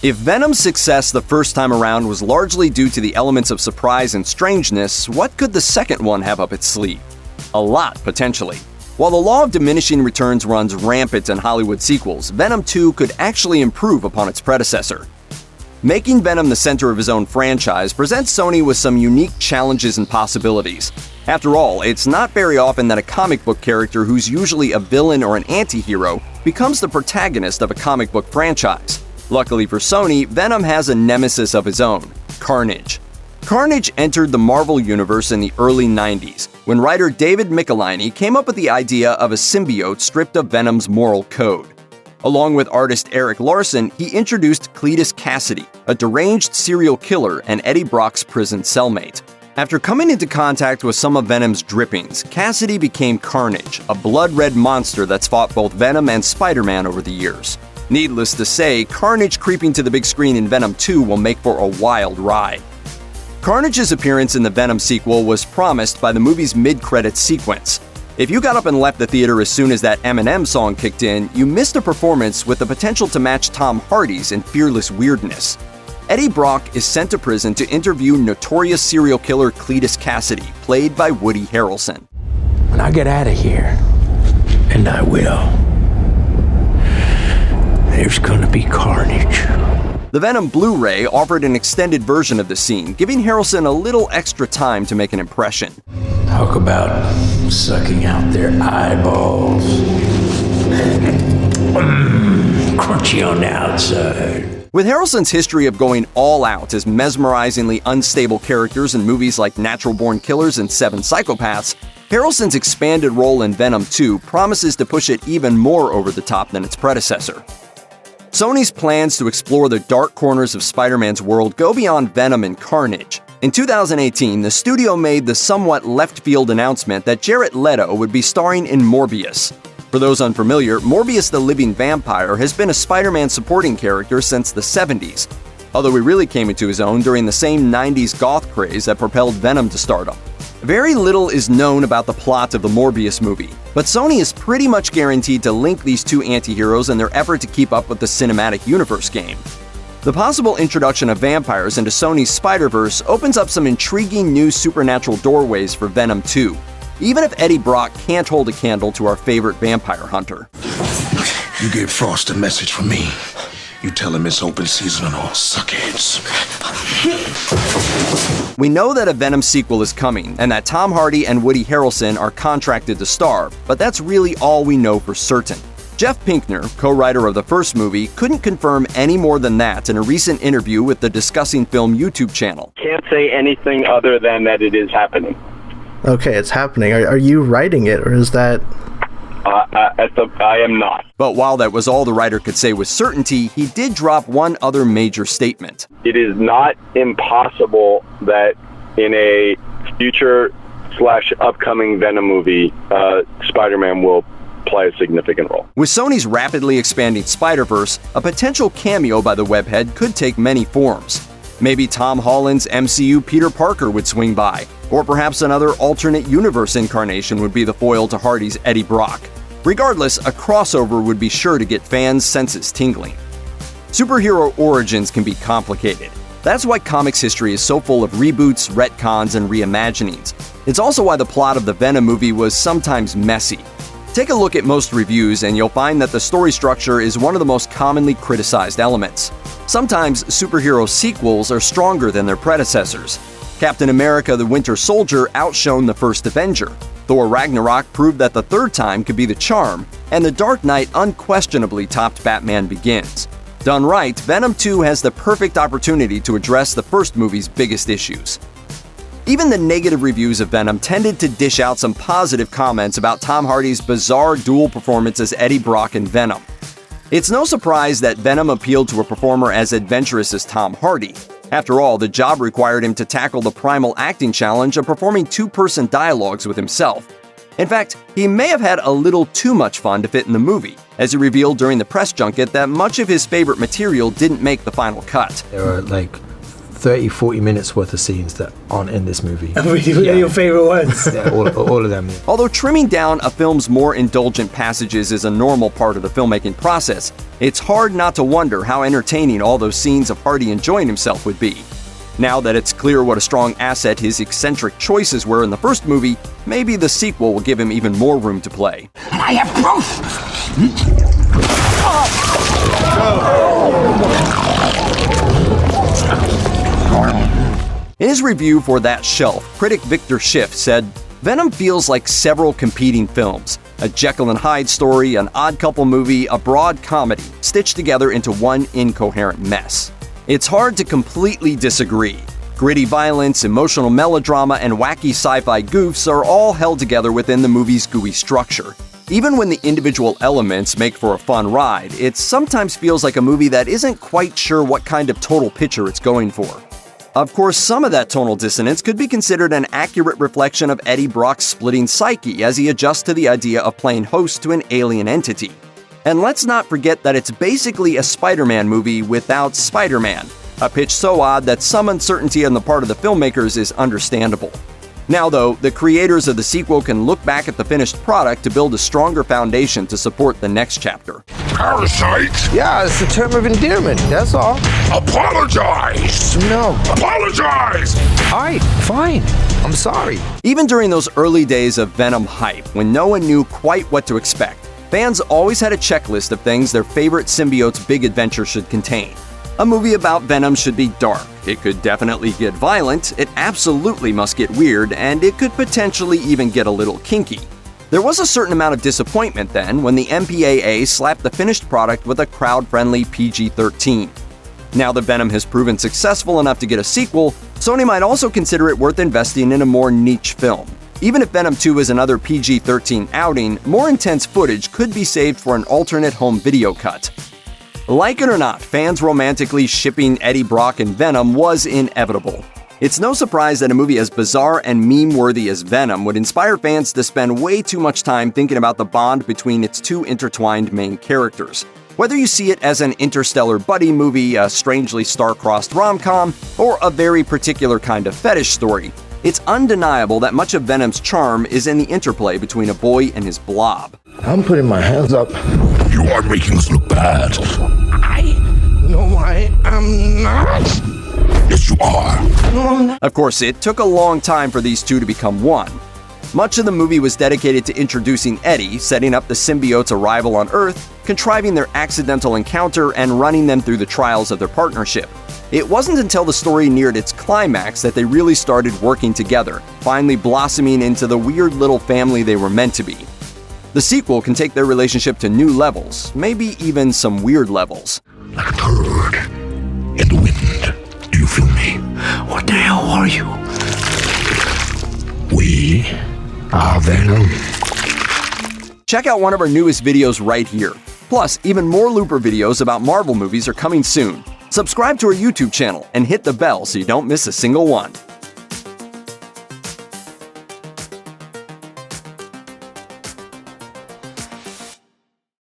If Venom's success the first time around was largely due to the elements of surprise and strangeness, what could the second one have up its sleeve? A lot, potentially. While the law of diminishing returns runs rampant in Hollywood sequels, Venom 2 could actually improve upon its predecessor. Making Venom the center of his own franchise presents Sony with some unique challenges and possibilities. After all, it's not very often that a comic book character who's usually a villain or an anti-hero becomes the protagonist of a comic book franchise. Luckily for Sony, Venom has a nemesis of his own, Carnage. Carnage entered the Marvel Universe in the early 90s, when writer David Michelinie came up with the idea of a symbiote stripped of Venom's moral code. Along with artist Erik Larsen, he introduced Cletus Kasady, a deranged serial killer and Eddie Brock's prison cellmate. After coming into contact with some of Venom's drippings, Kasady became Carnage, a blood-red monster that's fought both Venom and Spider-Man over the years. Needless to say, Carnage creeping to the big screen in Venom 2 will make for a wild ride. Carnage's appearance in the Venom sequel was promised by the movie's mid-credits sequence. If you got up and left the theater as soon as that Eminem song kicked in, you missed a performance with the potential to match Tom Hardy's in fearless weirdness. Eddie Brock is sent to prison to interview notorious serial killer Cletus Kasady, played by Woody Harrelson. When I get out of here, and I will, there's gonna be carnage. The Venom Blu-ray offered an extended version of the scene, giving Harrelson a little extra time to make an impression. Talk about sucking out their eyeballs. Crunchy on the outside. With Harrelson's history of going all out as mesmerizingly unstable characters in movies like Natural Born Killers and Seven Psychopaths, Harrelson's expanded role in Venom 2 promises to push it even more over the top than its predecessor. Sony's plans to explore the dark corners of Spider-Man's world go beyond Venom and Carnage. In 2018, the studio made the somewhat left-field announcement that Jared Leto would be starring in Morbius. For those unfamiliar, Morbius the Living Vampire has been a Spider-Man supporting character since the 70s, although he really came into his own during the same 90s goth craze that propelled Venom to stardom. Very little is known about the plot of the Morbius movie, but Sony is pretty much guaranteed to link these two anti-heroes in their effort to keep up with the cinematic universe game. The possible introduction of vampires into Sony's Spider-Verse opens up some intriguing new supernatural doorways for Venom 2, even if Eddie Brock can't hold a candle to our favorite vampire hunter. You give Frost a message from me. You tell him it's open season on all suckheads. We know that a Venom sequel is coming, and that Tom Hardy and Woody Harrelson are contracted to star, but that's really all we know for certain. Jeff Pinkner, co-writer of the first movie, couldn't confirm any more than that in a recent interview with the Discussing Film YouTube channel. Can't say anything other than that it is happening. Okay, it's happening. Are you writing it, or is that... I am not. But while that was all the writer could say with certainty, he did drop one other major statement. It is not impossible that in a future/upcoming Venom movie, Spider-Man will play a significant role. With Sony's rapidly expanding Spider-Verse, a potential cameo by the webhead could take many forms. Maybe Tom Holland's MCU Peter Parker would swing by, or perhaps another alternate universe incarnation would be the foil to Hardy's Eddie Brock. Regardless, a crossover would be sure to get fans' senses tingling. Superhero origins can be complicated. That's why comics history is so full of reboots, retcons, and reimaginings. It's also why the plot of the Venom movie was sometimes messy. Take a look at most reviews and you'll find that the story structure is one of the most commonly criticized elements. Sometimes superhero sequels are stronger than their predecessors. Captain America: The Winter Soldier outshone the first Avenger. Thor: Ragnarok proved that the third time could be the charm, and The Dark Knight unquestionably topped Batman Begins. Done right, Venom 2 has the perfect opportunity to address the first movie's biggest issues. Even the negative reviews of Venom tended to dish out some positive comments about Tom Hardy's bizarre dual performance as Eddie Brock in Venom. It's no surprise that Venom appealed to a performer as adventurous as Tom Hardy. After all, the job required him to tackle the primal acting challenge of performing two-person dialogues with himself. In fact, he may have had a little too much fun to fit in the movie, as he revealed during the press junket that much of his favorite material didn't make the final cut. There are 30-40 minutes worth of scenes that aren't in this movie. Really, your favorite ones? Yeah, all of them. Yeah. Although trimming down a film's more indulgent passages is a normal part of the filmmaking process, it's hard not to wonder how entertaining all those scenes of Hardy enjoying himself would be. Now that it's clear what a strong asset his eccentric choices were in the first movie, maybe the sequel will give him even more room to play. I have proof! In his review for That Shelf, critic Victor Schiff said, Venom feels like several competing films. A Jekyll and Hyde story, an odd couple movie, a broad comedy, stitched together into one incoherent mess. It's hard to completely disagree. Gritty violence, emotional melodrama, and wacky sci-fi goofs are all held together within the movie's gooey structure. Even when the individual elements make for a fun ride, it sometimes feels like a movie that isn't quite sure what kind of total picture it's going for. Of course, some of that tonal dissonance could be considered an accurate reflection of Eddie Brock's splitting psyche as he adjusts to the idea of playing host to an alien entity. And let's not forget that it's basically a Spider-Man movie without Spider-Man, a pitch so odd that some uncertainty on the part of the filmmakers is understandable. Now though, the creators of the sequel can look back at the finished product to build a stronger foundation to support the next chapter. Parasite? Yeah, it's a term of endearment, that's all. Apologize! No. Apologize! Alright, fine. I'm sorry. Even during those early days of Venom hype, when no one knew quite what to expect, fans always had a checklist of things their favorite symbiote's big adventure should contain. A movie about Venom should be dark, it could definitely get violent, it absolutely must get weird, and it could potentially even get a little kinky. There was a certain amount of disappointment then when the MPAA slapped the finished product with a crowd-friendly PG-13. Now that Venom has proven successful enough to get a sequel, Sony might also consider it worth investing in a more niche film. Even if Venom 2 is another PG-13 outing, more intense footage could be saved for an alternate home video cut. Like it or not, fans romantically shipping Eddie Brock and Venom was inevitable. It's no surprise that a movie as bizarre and meme-worthy as Venom would inspire fans to spend way too much time thinking about the bond between its two intertwined main characters. Whether you see it as an interstellar buddy movie, a strangely star-crossed rom-com, or a very particular kind of fetish story, it's undeniable that much of Venom's charm is in the interplay between a boy and his blob. I'm putting my hands up. You are making us look bad. No, I am not. Yes, you are. No, I'm not. Of course, it took a long time for these two to become one. Much of the movie was dedicated to introducing Eddie, setting up the symbiote's arrival on Earth, contriving their accidental encounter, and running them through the trials of their partnership. It wasn't until the story neared its climax that they really started working together, finally blossoming into the weird little family they were meant to be. The sequel can take their relationship to new levels, maybe even some weird levels. Like a turd in the wind. Do you feel me? What the hell are you? We are Venom. Check out one of our newest videos right here. Plus, even more Looper videos about Marvel movies are coming soon. Subscribe to our YouTube channel and hit the bell so you don't miss a single one.